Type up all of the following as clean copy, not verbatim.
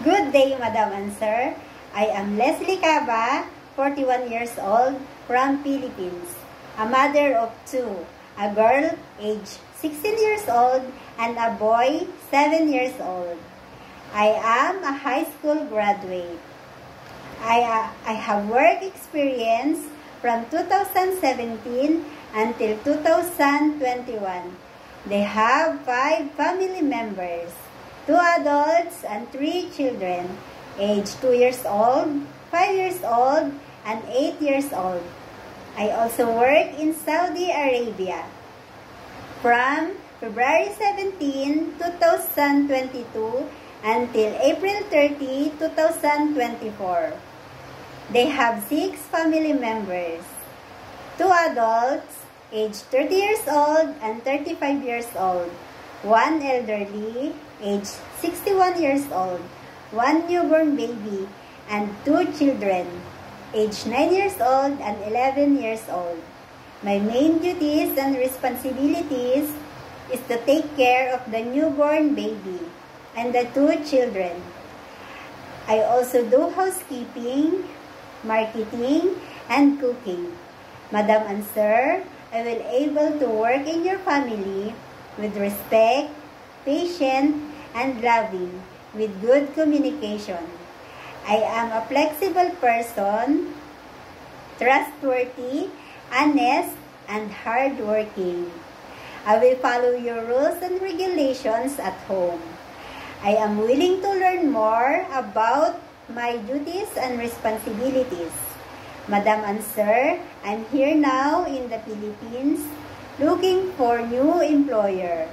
Good day, Madam and Sir. I am Leslie Caba, 41 years old, from Philippines. A mother of two, a girl age 16 years old and a boy 7 years old. I am a high school graduate. I have work experience from 2017 until 2021. They have 5 family members, 2 adults and 3 children, age 2 years old, 5 years old, and 8 years old. I also work in Saudi Arabia. From February 17, 2022 until April 30, 2024. They have 6 family members, 2 adults, age 30 years old and 35 years old, 1 elderly, age 61 years old, 1 newborn baby, and 2 children, age 9 years old and 11 years old. My main duties and responsibilities is to take care of the newborn baby and the 2 children. I also do housekeeping, marketing, and cooking. Madam and Sir, I will able to work in your family with respect, patient, and loving, with good communication. I am a flexible person, trustworthy, honest, and hardworking. I will follow your rules and regulations at home. I am willing to learn more about my duties and responsibilities. Madam and Sir, I'm here now in the Philippines looking for new employer.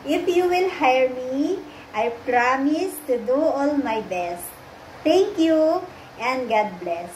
If you will hire me, I promise to do all my best. Thank you and God bless.